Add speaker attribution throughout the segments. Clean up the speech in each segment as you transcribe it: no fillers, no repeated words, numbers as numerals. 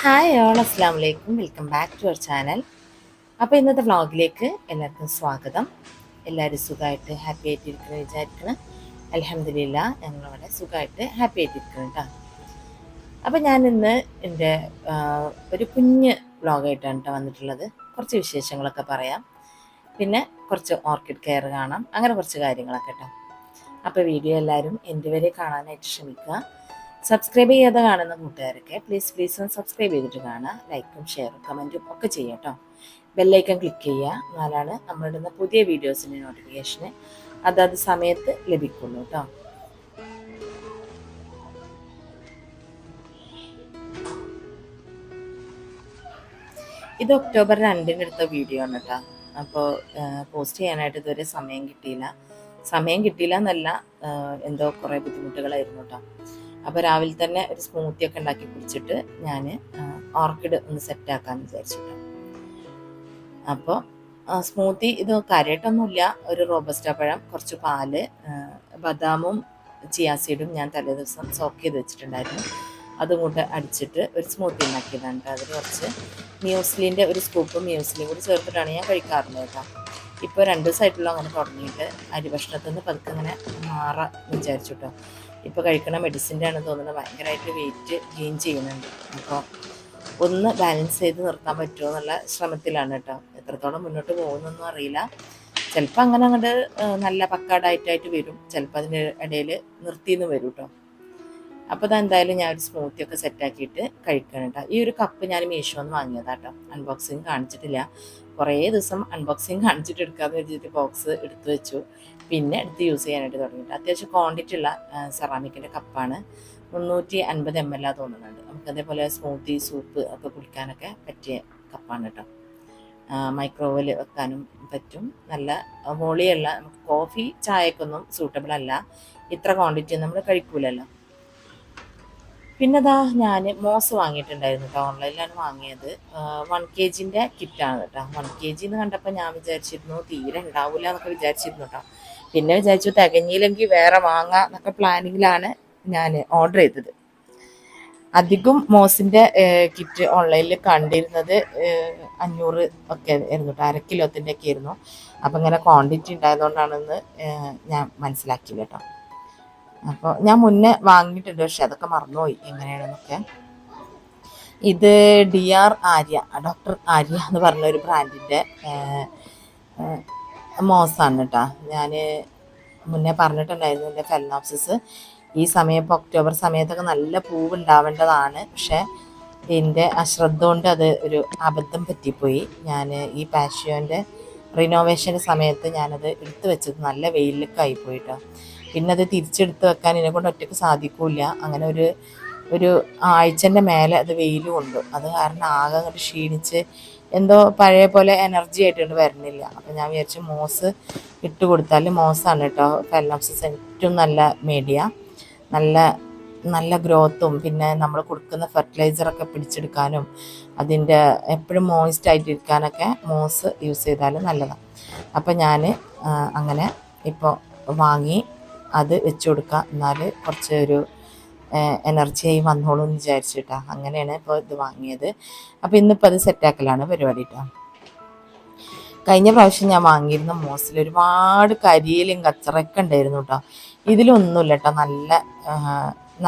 Speaker 1: Hi all, അസ്സാം വലൈക്കും. Welcome back to our channel. അപ്പോൾ ഇന്നത്തെ വ്ളോഗിലേക്ക് എല്ലാവർക്കും സ്വാഗതം. എല്ലാവരും സുഖമായിട്ട് ഹാപ്പി ആയിട്ടിരിക്കണം വിചാരിക്കണം. അൽഹംദുലില്ലാ ഞങ്ങളിവിടെ സുഖമായിട്ട് ഹാപ്പി ആയിട്ടിരിക്കണം കേട്ടോ. അപ്പോൾ ഞാൻ ഇന്ന് എൻ്റെ ഒരു കുഞ്ഞ് വ്ളോഗായിട്ടാണ് കേട്ടോ വന്നിട്ടുള്ളത്. കുറച്ച് വിശേഷങ്ങളൊക്കെ പറയാം, പിന്നെ കുറച്ച് ഓർക്കിഡ് കെയർ കാണാം, അങ്ങനെ കുറച്ച് കാര്യങ്ങളൊക്കെ കേട്ടോ. അപ്പോൾ വീഡിയോ എല്ലാവരും എൻ്റെ വരെ കാണാനായിട്ട് ശ്രമിക്കുക. സബ്സ്ക്രൈബ് ചെയ്യാതെ കാണുന്ന കൂട്ടുകാരൊക്കെ പ്ലീസ് ഒന്ന് സബ്സ്ക്രൈബ് ചെയ്തിട്ട് കാണുക. ലൈക്കും ഷെയറും കമൻറ്റും ഒക്കെ ചെയ്യാം കേട്ടോ. ബെല്ലൈക്കൺ ക്ലിക്ക് ചെയ്യുക, എന്നാലാണ് നമ്മളിടുന്ന പുതിയ വീഡിയോസിൻ്റെ നോട്ടിഫിക്കേഷന് അതത് സമയത്ത് ലഭിക്കുള്ളൂ കേട്ടോ. ഇത് ഒക്ടോബർ 2-ന് എടുത്ത വീഡിയോ ആണ് കേട്ടോ. അപ്പോൾ പോസ്റ്റ് ചെയ്യാനായിട്ട് ഇതുവരെ സമയം കിട്ടിയില്ല എന്നല്ല, എന്തോ കുറേ ബുദ്ധിമുട്ടുകളായിരുന്നു കേട്ടോ. അപ്പോൾ രാവിലെ തന്നെ ഒരു സ്മൂത്തി ഒക്കെ ഉണ്ടാക്കി കുടിച്ചിട്ട് ഞാൻ ഓർക്കിഡ് ഒന്ന് സെറ്റാക്കാമെന്ന് വിചാരിച്ചിട്ടു. അപ്പോൾ സ്മൂത്തി ഇത് കാര്യമായിട്ടൊന്നുമില്ല, ഒരു റോബസ്റ്റ പഴം, കുറച്ച് പാല്, ബദാമും ചിയാസീഡും ഞാൻ തലേ ദിവസം സോക്ക് ചെയ്ത് വെച്ചിട്ടുണ്ടായിരുന്നു. അതും കൂടെ അടിച്ചിട്ട് ഒരു സ്മൂത്തി ഉണ്ടാക്കിയതാണ്. അതിൽ കുറച്ച് മ്യൂസ്ലിൻ്റെ ഒരു സ്കൂപ്പ് മ്യൂസ്ലിയും കൂടി ചേർത്തിട്ടാണ് ഞാൻ കഴിക്കാറുള്ളത് കേട്ടോ. ഇപ്പോൾ 2 ദിവസമായിട്ടുള്ള അങ്ങനെ തുടങ്ങിയിട്ട് അരി ഭക്ഷണത്തിൽ നിന്ന് പതുക്കെ അങ്ങനെ മാറാൻ വിചാരിച്ചു കേട്ടോ. ഇപ്പോൾ കഴിക്കണ മെഡിസിൻ്റെ ആണ് തോന്നുന്നത്, ഭയങ്കരമായിട്ട് വെയിറ്റ് ഗെയിൻ ചെയ്യുന്നുണ്ട്. അപ്പോൾ ഒന്ന് ബാലൻസ് ചെയ്ത് നിർത്താൻ പറ്റുമോ എന്നുള്ള ശ്രമത്തിലാണ് കേട്ടോ. എത്രത്തോളം മുന്നോട്ട് പോകുന്നൊന്നും അറിയില്ല. ചിലപ്പോൾ അങ്ങനെ അങ്ങോട്ട് നല്ല പക്കാ ഡയറ്റായിട്ട് വരും, ചിലപ്പോൾ അതിൻ്റെ ഇടയിൽ നിർത്തിയെന്ന് വരും കേട്ടോ. അപ്പോൾ അതെന്തായാലും ഞാൻ ഒരു സ്മൂത്തി ഒക്കെ സെറ്റാക്കിയിട്ട് കഴിക്കണം കേട്ടോ. ഈ ഒരു കപ്പ് ഞാൻ മീഷോന്ന് വാങ്ങിയതാട്ടോ. അൺബോക്സിങ് കാണിച്ചിട്ടില്ല, കുറേ ദിവസം അൺബോക്സിങ് കാണിച്ചിട്ട് എടുക്കാമെന്ന് വെച്ചിട്ട് ബോക്സ് എടുത്തു വെച്ചു. പിന്നെ എടുത്ത് യൂസ് ചെയ്യാനായിട്ട് തുടങ്ങിയിട്ട് അത്യാവശ്യം ക്വാണ്ടിറ്റി ഉള്ള സെറാമിക്കിൻ്റെ കപ്പാണ്. 350 ml തോന്നുന്നുണ്ട്. നമുക്ക് അതേപോലെ സ്മൂത്തി സൂപ്പ് ഒക്കെ കുടിക്കാനൊക്കെ പറ്റിയ കപ്പാണ് കേട്ടോ. മൈക്രോവേവിൽ വെക്കാനും പറ്റും. നല്ല വോളിയുള്ള, നമുക്ക് കോഫി ചായക്കൊന്നും സൂട്ടബിൾ അല്ല, ഇത്ര ക്വാണ്ടിറ്റി നമ്മൾ കഴിക്കൂലല്ലോ. പിന്നെതാ ഞാൻ മോസ് വാങ്ങിയിട്ടുണ്ടായിരുന്നു കേട്ടോ. ഓൺലൈനിലാണ് വാങ്ങിയത്. 1 kg കിറ്റാണ് കേട്ടോ. 1 kg എന്ന് കണ്ടപ്പോൾ ഞാൻ വിചാരിച്ചിരുന്നു തീരെ ഉണ്ടാവില്ല എന്നൊക്കെ വിചാരിച്ചിരുന്നു കേട്ടോ. പിന്നെ വിചാരിച്ചു തികഞ്ഞില്ലെങ്കിൽ വേറെ വാങ്ങാം എന്നൊക്കെ പ്ലാനിങ്ങിലാണ് ഞാൻ ഓർഡർ ചെയ്തത്. അധികം മോസിൻ്റെ കിറ്റ് ഓൺലൈനിൽ കണ്ടിരുന്നത് 500 ഒക്കെ ആയിരുന്നു കേട്ടോ. 1 കിലോത്തിൻ്റെ ഒക്കെ ആയിരുന്നു. അപ്പം ഇങ്ങനെ ക്വാണ്ടിറ്റി ഉണ്ടായതുകൊണ്ടാണെന്ന് ഞാൻ മനസ്സിലാക്കിയില്ല കേട്ടോ. അപ്പോൾ ഞാൻ മുന്നേ വാങ്ങിയിട്ടുണ്ട്, പക്ഷെ അതൊക്കെ മറന്നുപോയി എങ്ങനെയാണെന്നൊക്കെ. ഇത് ഡോക്ടർ ആര്യ എന്ന് പറഞ്ഞ ഒരു ബ്രാൻഡിൻ്റെ മോസാണ് കേട്ടോ. ഞാൻ മുന്നേ പറഞ്ഞിട്ടുണ്ടായിരുന്നു എൻ്റെ ഫെലനോപ്സിസ് ഈ സമയം, ഇപ്പോൾ ഒക്ടോബർ സമയത്തൊക്കെ നല്ല പൂവ് ഉണ്ടാവേണ്ടതാണ്. പക്ഷേ എൻ്റെ അശ്രദ്ധ കൊണ്ട് അത് ഒരു അബദ്ധം പറ്റിപ്പോയി. ഞാൻ ഈ പാഷ്യോൻ്റെ റിനോവേഷൻ്റെ സമയത്ത് ഞാനത് എടുത്തു വെച്ചത് നല്ല വെയിലൊക്കെ ആയിപ്പോയിട്ടോ. പിന്നെ അത് തിരിച്ചെടുത്ത് വെക്കാൻ എന്നെ കൊണ്ട് ഒറ്റയ്ക്ക് സാധിക്കില്ല. അങ്ങനെ ഒരു ആഴ്ചൻ്റെ മേലെ അത് വെയിൽ കൊണ്ടു. അത് കാരണം ആകെ അങ്ങോട്ട് ക്ഷീണിച്ച് എന്തോ പഴയ പോലെ എനർജി ആയിട്ടുണ്ട് വരുന്നില്ല. അപ്പം ഞാൻ വിചാരിച്ചു മോസ് ഇട്ട് കൊടുത്താൽ, മോസാണ് കേട്ടോ ഫെലനോപ്സിസ് ഏറ്റവും നല്ല മീഡിയ, നല്ല ഗ്രോത്തും പിന്നെ നമ്മൾ കൊടുക്കുന്ന ഫെർട്ടിലൈസറൊക്കെ പിടിച്ചെടുക്കാനും അതിൻ്റെ എപ്പോഴും മോയിസ്റ്റായിട്ടിരിക്കാനൊക്കെ മോസ് യൂസ് ചെയ്താൽ നല്ലതാണ്. അപ്പം ഞാൻ അങ്ങനെ ഇപ്പോൾ വാങ്ങി അത് വെച്ച് കൊടുക്കുക, എന്നാൽ കുറച്ച് ഒരു എനർജിയായി വന്നോളൂ എന്ന് വിചാരിച്ചിട്ടാണ് അങ്ങനെയാണ് ഇപ്പോൾ ഇത് വാങ്ങിയത്. അപ്പോൾ ഇന്നിപ്പോൾ അത് സെറ്റാക്കലാണ് പരിപാടി കേട്ടോ. കഴിഞ്ഞ പ്രാവശ്യം ഞാൻ വാങ്ങിയിരുന്ന മോസിൽ ഒരുപാട് കരിയിലും കച്ചറയൊക്കെ ഉണ്ടായിരുന്നു കേട്ടോ. ഇതിലൊന്നുമില്ല കേട്ടോ,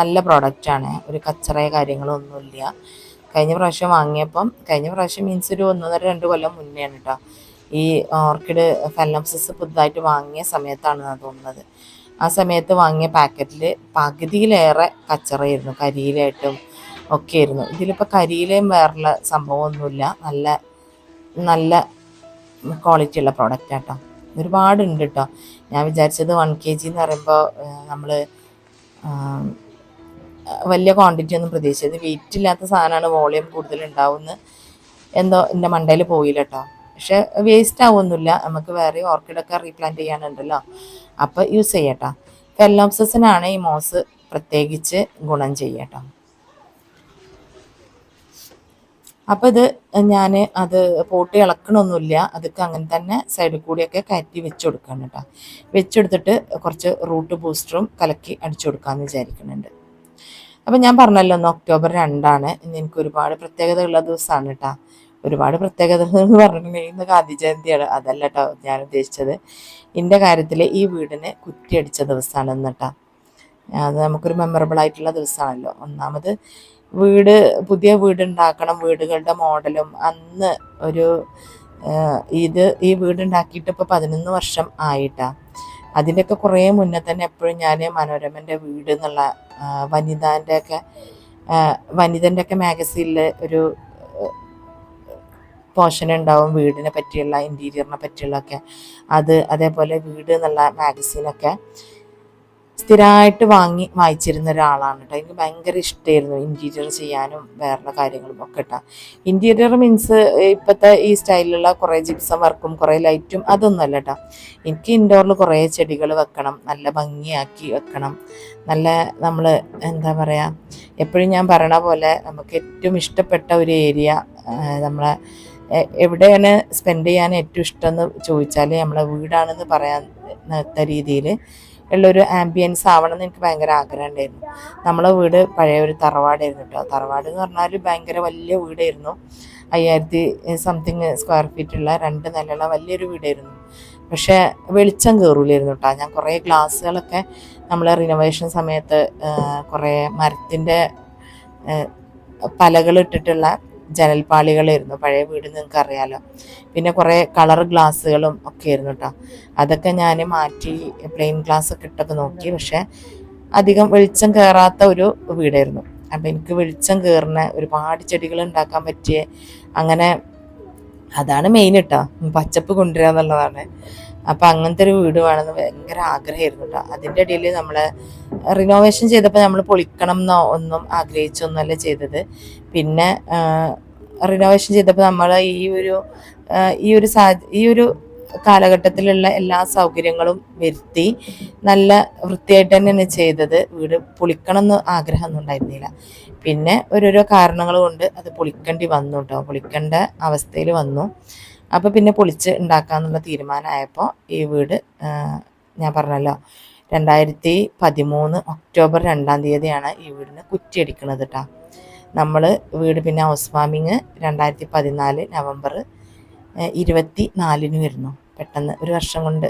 Speaker 1: നല്ല പ്രോഡക്റ്റാണ്, ഒരു കച്ചറയോ കാര്യങ്ങളോ ഒന്നുമില്ല. കഴിഞ്ഞ പ്രാവശ്യം മീൻസ് ഒരു 1.5-2 കൊല്ലം മുന്നെയാണ് കേട്ടോ. ഈ ഓർക്കിഡ് ഫെലനോപ്സിസ് പുതുതായിട്ട് വാങ്ങിയ സമയത്താണ് തോന്നുന്നത്. ആ സമയത്ത് വാങ്ങിയ പാക്കറ്റിൽ പകുതിയിലേറെ കച്ചറയായിരുന്നു, കരിയിലായിട്ടും ഒക്കെ ആയിരുന്നു. ഇതിലിപ്പോൾ കരിയിലയും വേറുള്ള സംഭവമൊന്നുമില്ല, നല്ല ക്വാളിറ്റി ഉള്ള പ്രോഡക്റ്റ് കേട്ടോ. ഒരുപാടുണ്ട് കേട്ടോ. ഞാൻ വിചാരിച്ചത് 1 kg എന്ന് പറയുമ്പോൾ നമ്മൾ വലിയ ക്വാണ്ടിറ്റി ഒന്നും പ്രതീക്ഷിച്ചത്, വെയിറ്റ് ഇല്ലാത്ത സാധനമാണ്, വോളിയം കൂടുതലുണ്ടാവുമെന്ന് എന്തോ എൻ്റെ മണ്ടയിൽ പോയില്ല കേട്ടോ. പക്ഷെ വേസ്റ്റ് ആവുമൊന്നുമില്ല, നമുക്ക് വേറെ ഓർക്കിഡൊക്കെ റീപ്ലാന്റ് ചെയ്യാനുണ്ടല്ലോ, അപ്പോൾ യൂസ് ചെയ്യട്ടോ. ഫെലനോപ്സിസിനാണ് ഈ മോസ് പ്രത്യേകിച്ച് ഗുണം ചെയ്യട്ടോ. അപ്പോൾ ഇത് ഞാൻ അത് പോട്ട് ഇളക്കണമൊന്നുമില്ല, അതൊക്കെ അങ്ങനെ തന്നെ സൈഡിൽ കൂടിയൊക്കെ കയറ്റി വെച്ച് കൊടുക്കണം കേട്ടോ. വെച്ചെടുത്തിട്ട് കുറച്ച് റൂട്ട് ബൂസ്റ്ററും കലക്കി അടിച്ചു കൊടുക്കാമെന്ന് വിചാരിക്കുന്നുണ്ട്. അപ്പം ഞാൻ പറഞ്ഞല്ലോ ഇന്ന് ഒക്ടോബർ 2 ഇന്ന് എനിക്ക് ഒരുപാട് പ്രത്യേകതയുള്ള ദിവസമാണ് കേട്ടോ. ഒരുപാട് പ്രത്യേകത എന്ന് പറഞ്ഞിട്ടുണ്ടെങ്കിൽ ഇന്ന് ഗാന്ധി ജയന്തിയാണ്. അതല്ല കേട്ടോ ഞാൻ ഉദ്ദേശിച്ചത്. എൻ്റെ കാര്യത്തിൽ ഈ വീടിന് കുറ്റിയടിച്ച ദിവസമാണ് ഇന്ന് കേട്ടോ. അത് നമുക്കൊരു മെമ്മറബിൾ ആയിട്ടുള്ള ദിവസമാണല്ലോ. ഒന്നാമത് പുതിയ വീടുണ്ടാക്കണം, വീടുകളുടെ മോഡലും അന്ന് ഒരു ഈ വീടുണ്ടാക്കിയിട്ട് ഇപ്പോൾ 11 വർഷം ആയിട്ടാ. അതിൻ്റെയൊക്കെ കുറേ മുന്നേ തന്നെ എപ്പോഴും ഞാൻ മനോരമൻ്റെ വീട് എന്നുള്ള വനിതൻ്റെ ഒക്കെ മാഗസീനിൽ ഒരു പോർഷൻ ഉണ്ടാവും വീടിനെ പറ്റിയുള്ള, ഇൻറ്റീരിയറിനെ പറ്റിയുള്ളതൊക്കെ. അതേപോലെ വീട് എന്നുള്ള മാഗസീനൊക്കെ സ്ഥിരമായിട്ട് വായിച്ചിരുന്ന ഒരാളാണ് കേട്ടോ. എനിക്ക് ഭയങ്കര ഇഷ്ടമായിരുന്നു ഇൻറ്റീരിയർ ചെയ്യാനും വേറെ കാര്യങ്ങളും ഒക്കെ കേട്ടോ. ഇൻറ്റീരിയർ മീൻസ് ഇപ്പോഴത്തെ ഈ സ്റ്റൈലിലുള്ള കുറേ ജിപ്സം വർക്കും കുറേ ലൈറ്റും അതൊന്നുമല്ല കേട്ടോ. എനിക്ക് ഇൻഡോറിൽ കുറേ ചെടികൾ വെക്കണം, നല്ല ഭംഗിയാക്കി വെക്കണം. നമ്മൾ എന്താ പറയുക, എപ്പോഴും ഞാൻ പറയണ പോലെ നമുക്ക് ഏറ്റവും ഇഷ്ടപ്പെട്ട ഒരു ഏരിയ, നമ്മളെ എവിടെയാണ് സ്പെൻഡ് ചെയ്യാൻ ഏറ്റവും ഇഷ്ടമെന്ന് ചോദിച്ചാൽ നമ്മളെ വീടാണെന്ന് പറയാത്ത രീതിയിൽ ഉള്ളൊരു ആംബിയൻസ് ആവണം എന്ന് എനിക്ക് ഭയങ്കര ആഗ്രഹം ഉണ്ടായിരുന്നു. നമ്മളെ വീട് പഴയ ഒരു തറവാടായിരുന്നു കേട്ടോ. തറവാട് എന്ന് പറഞ്ഞാൽ ഭയങ്കര വലിയ വീടായിരുന്നു. 5000 സംതിങ് സ്ക്വയർ ഫീറ്റുള്ള 2 നിലയുള്ള വലിയൊരു വീടായിരുന്നു. പക്ഷേ വെളിച്ചം കയറൂലായിരുന്നു കേട്ടോ. ഞാൻ കുറേ ഗ്ലാസ്സുകളൊക്കെ നമ്മൾ റിനോവേഷൻ സമയത്ത് കുറേ മരത്തിൻ്റെ പലകൾ ഇട്ടിട്ടുള്ള ജനൽപ്പാളികളായിരുന്നു പഴയ വീട്, നിങ്ങൾക്ക് അറിയാലോ. പിന്നെ കുറേ കളർ ഗ്ലാസ്സുകളും ഒക്കെ ആയിരുന്നു കേട്ടോ. അതൊക്കെ ഞാൻ മാറ്റി പ്ലെയിൻ ഗ്ലാസ് ഒക്കെ ഇട്ടൊക്കെ നോക്കി. പക്ഷെ അധികം വെളിച്ചം കയറാത്ത ഒരു വീടായിരുന്നു. അപ്പം എനിക്ക് വെളിച്ചം കയറുന്ന ഒരുപാട് ചെടികൾ ഉണ്ടാക്കാൻ പറ്റിയ, അങ്ങനെ അതാണ് മെയിൻ കേട്ടോ, പച്ചപ്പ് കൊണ്ടുവരിക എന്നുള്ളതാണ്. അപ്പം അങ്ങനത്തെ ഒരു വീട് വേണമെന്ന് ഭയങ്കര ആഗ്രഹമായിരുന്നു കേട്ടോ. അതിൻ്റെ ഇടയിൽ നമ്മൾ റിനോവേഷൻ ചെയ്തപ്പോൾ നമ്മൾ പൊളിക്കണം എന്നോ ഒന്നും ആഗ്രഹിച്ചൊന്നുമല്ല ചെയ്തത്. പിന്നെ റിനോവേഷൻ ചെയ്തപ്പോൾ നമ്മൾ ഈ ഒരു കാലഘട്ടത്തിലുള്ള എല്ലാ സൗകര്യങ്ങളും വരുത്തി നല്ല വൃത്തിയായിട്ട് തന്നെയാണ് ചെയ്തത്. വീട് പൊളിക്കണം എന്ന് ആഗ്രഹമൊന്നും ഉണ്ടായിരുന്നില്ല. പിന്നെ ഓരോരോ കാരണങ്ങൾ കൊണ്ട് അത് പൊളിക്കേണ്ടി വന്നു കേട്ടോ. പൊളിക്കേണ്ട അവസ്ഥയിൽ വന്നു. അപ്പോൾ പിന്നെ പൊളിച്ച് ഉണ്ടാക്കാമെന്നുള്ള തീരുമാനമായപ്പോൾ ഈ വീട് ഞാൻ പറഞ്ഞല്ലോ 2013 ഒക്ടോബർ 2 ഈ വീടിന് കുറ്റിയടിക്കുന്നത് കേട്ടോ. നമ്മൾ വീട് പിന്നെ ഹൗസ് വാമിങ് 2014 നവംബർ 24 വരുന്നു. പെട്ടെന്ന് ഒരു വർഷം കൊണ്ട്,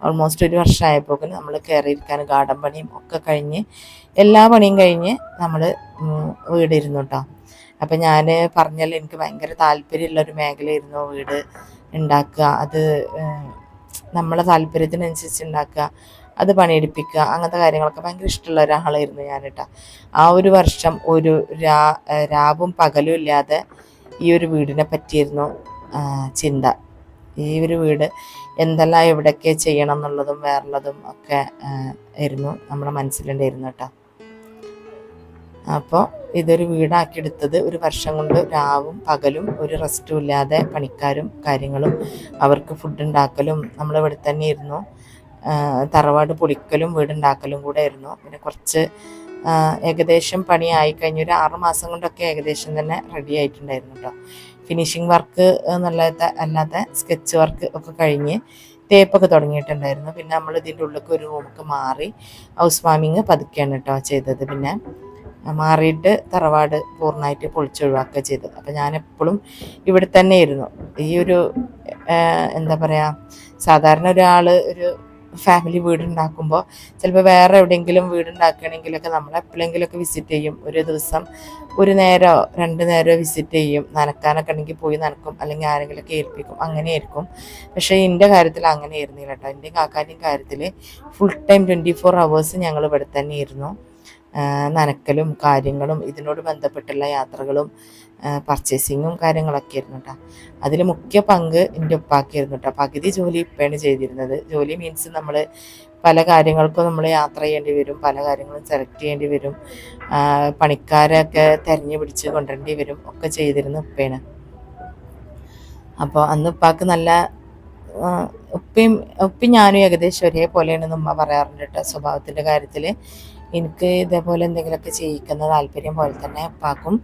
Speaker 1: ഓൾമോസ്റ്റ് ഒരു വർഷമായപ്പോൾ നമ്മൾ കയറിയിരിക്കാൻ ഗാർഡൻ പണിയും ഒക്കെ കഴിഞ്ഞ് എല്ലാ പണിയും കഴിഞ്ഞ് നമ്മൾ വീടിരുന്നു കേട്ടോ. അപ്പം ഞാൻ പറഞ്ഞല്ലോ എനിക്ക് ഭയങ്കര താല്പര്യമുള്ളൊരു മേഖലയായിരുന്നു വീട് ഉണ്ടാക്കുക. അത് നമ്മളെ താല്പര്യത്തിനനുസരിച്ച് ഉണ്ടാക്കുക, അത് പണിയെടുപ്പിക്കുക, അങ്ങനത്തെ കാര്യങ്ങളൊക്കെ ഭയങ്കര ഇഷ്ടമുള്ള ഒരാളായിരുന്നു ഞാൻ കേട്ടോ. ആ ഒരു വർഷം ഒരു രാവും പകലും ഇല്ലാതെ ഈ ഒരു വീടിനെ പറ്റിയിരുന്നു ചിന്ത. ഈ ഒരു വീട് എന്തെല്ലാം എവിടെയൊക്കെ ചെയ്യണം എന്നുള്ളതും വേറുള്ളതും ഒക്കെ ആയിരുന്നു നമ്മുടെ മനസ്സിലുണ്ടായിരുന്നു കേട്ടോ. അപ്പോൾ ഇതൊരു വീടാക്കിയെടുത്തത് ഒരു വർഷം കൊണ്ട് രാവും പകലും ഒരു റെസ്റ്റും ഇല്ലാതെ പണിക്കാരും കാര്യങ്ങളും അവർക്ക് ഫുഡ് ഉണ്ടാക്കലും നമ്മളിവിടെ തന്നെ ഇരുന്നു. തറവാട് പൊളിക്കലും വീടുണ്ടാക്കലും കൂടെ ആയിരുന്നു. പിന്നെ കുറച്ച് ഏകദേശം പണി ആയിക്കഴിഞ്ഞ് ഒരു 6 മാസം കൊണ്ടൊക്കെ ഏകദേശം തന്നെ റെഡി ആയിട്ടുണ്ടായിരുന്നു കേട്ടോ. ഫിനിഷിങ് വർക്ക് അല്ലാതെ സ്കെച്ച് വർക്ക് ഒക്കെ കഴിഞ്ഞ് തേപ്പൊക്കെ തുടങ്ങിയിട്ടുണ്ടായിരുന്നു. പിന്നെ നമ്മൾ ഇതിൻ്റെ ഉള്ളിലേക്ക് ഒരു റൂമൊക്കെ മാറി ഹൗസ് വാമിങ് പതുക്കെയാണ് കേട്ടോ ചെയ്തത്. പിന്നെ മാറിയിട്ട് തറവാട് പൂർണ്ണമായിട്ട് പൊളിച്ചൊഴിവാക്കുക ചെയ്തത്. അപ്പം ഞാനെപ്പോഴും ഇവിടെ തന്നെ ഇരുന്നു. ഈ ഒരു എന്താ പറയുക, സാധാരണ ഒരാൾ ഒരു ഫാമിലി വീടുണ്ടാക്കുമ്പോൾ ചിലപ്പോൾ വേറെ എവിടെയെങ്കിലും വീടുണ്ടാക്കുകയാണെങ്കിലൊക്കെ നമ്മൾ എപ്പോഴെങ്കിലുമൊക്കെ വിസിറ്റ് ചെയ്യും. ഒരു ദിവസം 1 നേരമോ 2 നേരമോ വിസിറ്റ് ചെയ്യും. നനക്കാനൊക്കെ ഉണ്ടെങ്കിൽ പോയി നനക്കും, അല്ലെങ്കിൽ ആരെങ്കിലുമൊക്കെ ഏൽപ്പിക്കും, അങ്ങനെയായിരിക്കും. പക്ഷേ എൻ്റെ കാര്യത്തിൽ അങ്ങനെ ആയിരുന്നില്ല കേട്ടോ. എൻ്റെ കാക്കാൻ്റെയും കാര്യത്തിൽ ഫുൾ ടൈം 24 hours ഞങ്ങൾ ഇവിടെ തന്നെ ഇരുന്നു. നനക്കലും കാര്യങ്ങളും ഇതിനോട് ബന്ധപ്പെട്ടുള്ള യാത്രകളും പർച്ചേസിങ്ങും കാര്യങ്ങളൊക്കെ ആയിരുന്നു കേട്ടോ. അതിൽ മുഖ്യ പങ്ക് എൻ്റെ ഉപ്പാക്കായിരുന്നു കേട്ടോ. പകുതി ജോലി ഇപ്പയാണ് ചെയ്തിരുന്നത്. ജോലി മീൻസ് നമ്മൾ പല കാര്യങ്ങൾക്കും നമ്മൾ യാത്ര ചെയ്യേണ്ടി വരും, പല കാര്യങ്ങളും സെലക്ട് ചെയ്യേണ്ടി വരും, പണിക്കാരൊക്കെ തിരഞ്ഞു പിടിച്ച് കൊണ്ടുവരേണ്ടി വരും, ഒക്കെ ചെയ്തിരുന്നു ഉപ്പയാണ്. അപ്പോൾ അന്ന് ഉപ്പാക്ക് നല്ല ഉപ്പയും ഞാനും ഏകദേശം ഒരേപോലെയാണെന്ന് ഉമ്മ പറയാറുണ്ട് കേട്ടോ. സ്വഭാവത്തിൻ്റെ കാര്യത്തിൽ എനിക്ക് ഇതേപോലെ എന്തെങ്കിലുമൊക്കെ ചെയ്യിക്കുന്ന താല്പര്യം പോലെ തന്നെ ഉപ്പാക്കും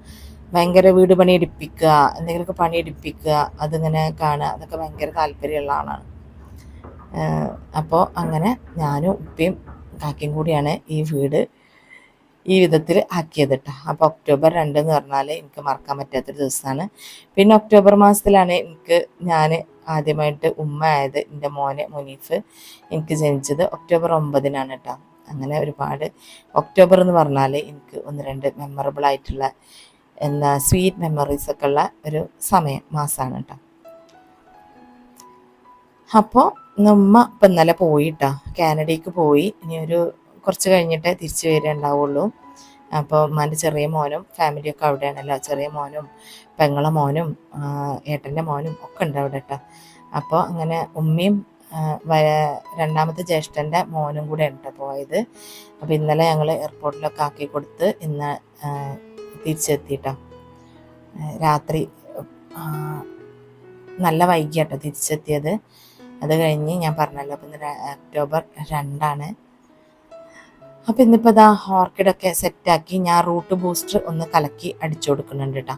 Speaker 1: ഭയങ്കര വീട് പണി എടുപ്പിക്കുക, എന്തെങ്കിലുമൊക്കെ പണി എടുപ്പിക്കുക, അതിങ്ങനെ കാണുക, അതൊക്കെ ഭയങ്കര താല്പര്യമുള്ള ആളാണ്. അപ്പോൾ അങ്ങനെ ഞാനും ഉപ്പയും കാക്കയും കൂടിയാണ് ഈ വീട് ഈ വിധത്തിൽ ആക്കിയത് കേട്ടോ. അപ്പോൾ ഒക്ടോബർ 2 എന്ന് പറഞ്ഞാൽ എനിക്ക് മറക്കാൻ പറ്റാത്തൊരു ദിവസമാണ്. പിന്നെ ഒക്ടോബർ മാസത്തിലാണ് ഞാൻ ആദ്യമായിട്ട് ഉമ്മ ആയത്. എൻ്റെ മോനെ മുനീഫ് എനിക്ക് ജനിച്ചത് ഒക്ടോബർ 9-നാണ് കേട്ടോ. അങ്ങനെ ഒരുപാട് ഒക്ടോബർ എന്ന് പറഞ്ഞാൽ എനിക്ക് 1-2 മെമ്മറബിൾ ആയിട്ടുള്ള സ്വീറ്റ് മെമ്മറീസൊക്കെ ഉള്ള ഒരു മാസമാണ് കേട്ടോ. അപ്പോൾ ഉമ്മ ഇപ്പം ഇന്നലെ പോയിട്ടോ, കാനഡയ്ക്ക് പോയി. ഇനി കുറച്ച് കഴിഞ്ഞിട്ടേ തിരിച്ചു വരികയുണ്ടാവുള്ളൂ. അപ്പോൾ ഉമ്മാൻ്റെ ചെറിയ മോനും ഫാമിലിയൊക്കെ അവിടെയാണല്ലോ. ചെറിയ മോനും പെങ്ങളെ മോനും ഏട്ടൻ്റെ മോനും ഒക്കെ ഉണ്ട് അവിടെ കേട്ടോ. അപ്പോൾ അങ്ങനെ ഉമ്മയും രണ്ടാമത്തെ ജ്യേഷ്ഠൻ്റെ മോനും കൂടെ ഉണ്ട് പോയത്. അപ്പോൾ ഇന്നലെ ഞങ്ങൾ എയർപോർട്ടിലൊക്കെ ആക്കി കൊടുത്ത് ഇന്ന് തിരിച്ചെത്തിയിട്ടോ. രാത്രി നല്ല വൈകിയാട്ടോ തിരിച്ചെത്തിയത്. അത് കഴിഞ്ഞ് ഞാൻ പറഞ്ഞല്ലോ, അപ്പം ഇന്ന് ഒക്ടോബർ 2-ആണ്. അപ്പോൾ ഇന്നിപ്പോൾ ഇതാ ഓർക്കിഡൊക്കെ സെറ്റാക്കി ഞാൻ റൂട്ട് ബൂസ്റ്റർ ഒന്ന് കലക്കി അടിച്ചു കൊടുക്കുന്നുണ്ട് കേട്ടോ.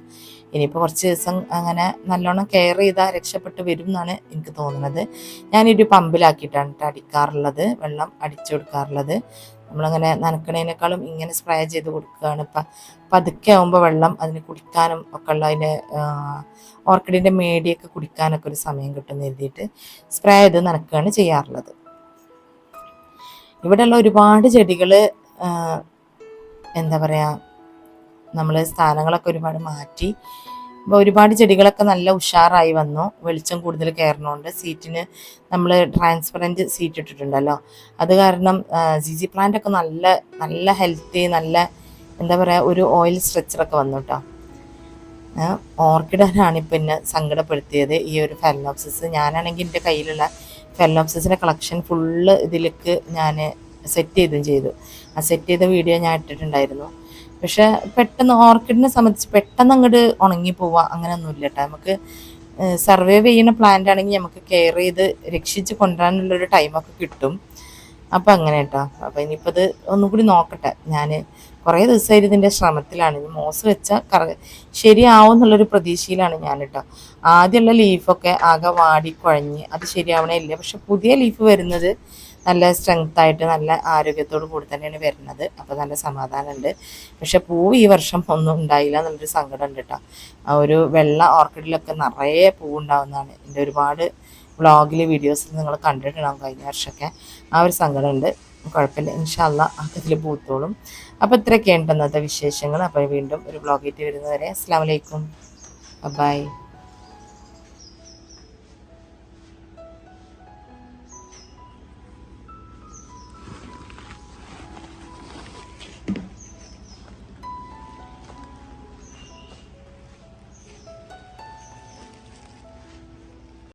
Speaker 1: ഇനിയിപ്പോൾ കുറച്ച് ദിവസം അങ്ങനെ നല്ലോണം കെയർ ചെയ്താൽ രക്ഷപ്പെട്ട് വരും എന്നാണ് എനിക്ക് തോന്നുന്നത്. ഞാനൊരു പമ്പിലാക്കിയിട്ടാണ് കേട്ടോ അടിക്കാറുള്ളത്, വെള്ളം അടിച്ചു കൊടുക്കാറുള്ളത്. നമ്മളങ്ങനെ നനക്കണേനേക്കാളും ഇങ്ങനെ സ്പ്രേ ചെയ്ത് കൊടുക്കുകയാണ്. പതുക്കെ ആകുമ്പോൾ വെള്ളം അതിന് കുടിക്കാനും ഒക്കെ ഉള്ള അതിൻ്റെ ഓർക്കിഡിൻ്റെ മേടിയൊക്കെ കുടിക്കാനൊക്കെ ഒരു സമയം കിട്ടുമെന്ന് എഴുതിയിട്ട് സ്പ്രേ ചെയ്ത് നനക്കുകയാണ് ചെയ്യാറുള്ളത്. ഇവിടെയുള്ള ഒരുപാട് ചെടികൾ എന്താ പറയുക, നമ്മൾ സ്ഥാനങ്ങളൊക്കെ ഒരുപാട് മാറ്റി. അപ്പോൾ ഒരുപാട് ചെടികളൊക്കെ നല്ല ഉഷാറായി വന്നു. വെളിച്ചം കൂടുതൽ കയറണോണ്ട് സീറ്റിന് നമ്മൾ ട്രാൻസ്പെറൻറ്റ് സീറ്റ് ഇട്ടിട്ടുണ്ടല്ലോ, അത് കാരണം ജിജി പ്ലാന്റ് ഒക്കെ നല്ല നല്ല ഹെൽത്തി, നല്ല എന്താ പറയുക, ഒരു ഓയിൽ സ്ട്രെച്ചറൊക്കെ വന്നു കേട്ടോ. ഓർക്കിഡാണ് ഇപ്പം എന്നെ സങ്കടപ്പെടുത്തിയത് ഈ ഒരു ഫെലനോപ്സിസ്. ഞാനാണെങ്കിൽ എൻ്റെ കയ്യിലുള്ള ഫെലനോപ്സിസിൻ്റെ കളക്ഷൻ ഫുള്ള് ഇതിലേക്ക് ഞാൻ സെറ്റ് ചെയ്തു. ആ സെറ്റ് ചെയ്ത വീഡിയോ ഞാൻ ഇട്ടിട്ടുണ്ടായിരുന്നു. പക്ഷെ പെട്ടെന്ന് ഓർക്കിഡിനെ സംബന്ധിച്ച് പെട്ടെന്ന് അങ്ങോട്ട് ഉണങ്ങി പോവുക അങ്ങനെയൊന്നുമില്ല കേട്ടോ. നമുക്ക് സർവൈവ് ചെയ്യുന്ന പ്ലാന്റ് ആണെങ്കിൽ നമുക്ക് കെയർ ചെയ്ത് രക്ഷിച്ച് കൊണ്ടുവരാനുള്ളൊരു ടൈമൊക്കെ കിട്ടും. അപ്പം അങ്ങനെ കേട്ടോ. അപ്പം ഇനിയിപ്പോൾ ഇത് ഒന്നും കൂടി നോക്കട്ടെ. ഞാൻ കുറേ ദിവസമായിട്ട് ഇതിൻ്റെ ശ്രമത്തിലാണ്. ഇനി മോസ് വെച്ചാൽ ശരിയാവും എന്നുള്ളൊരു പ്രതീക്ഷയിലാണ് ഞാൻ കേട്ടോ. ആദ്യമുള്ള ലീഫൊക്കെ ആകെ വാടിക്കുഴഞ്ഞ് അത് ശരിയാവണേ ഇല്ല. പക്ഷെ പുതിയ ലീഫ് വരുന്നത് നല്ല സ്ട്രെങ്ത്തായിട്ട് നല്ല ആരോഗ്യത്തോടു കൂടി തന്നെയാണ് വരുന്നത്. അപ്പോൾ നല്ല സമാധാനമുണ്ട്. പക്ഷെ പൂവ് ഈ വർഷം ഒന്നും ഉണ്ടായില്ല എന്നുള്ളൊരു സങ്കടം ഉണ്ട് കേട്ടോ. ആ ഒരു വെള്ള ഓർക്കിഡിലൊക്കെ നിറയെ പൂവുണ്ടാവുന്നതാണ് എൻ്റെ ഒരുപാട് വ്ളോഗിൽ വീഡിയോസിൽ നിങ്ങൾ കണ്ടിട്ടുണ്ടാകും കഴിഞ്ഞ വർഷമൊക്കെ. ആ ഒരു സങ്കടമുണ്ട്. കുഴപ്പമില്ല, ഇൻഷാ അല്ലാഹ് അതിൽ പൂത്തോളും. അപ്പോൾ ഇത്രയൊക്കെയാണ് ഇന്നത്തെ വിശേഷങ്ങൾ. അപ്പോൾ വീണ്ടും ഒരു വ്ളോഗായിട്ട് വരുന്നവരെ അസ്സലാമു അലൈക്കും, ബൈ.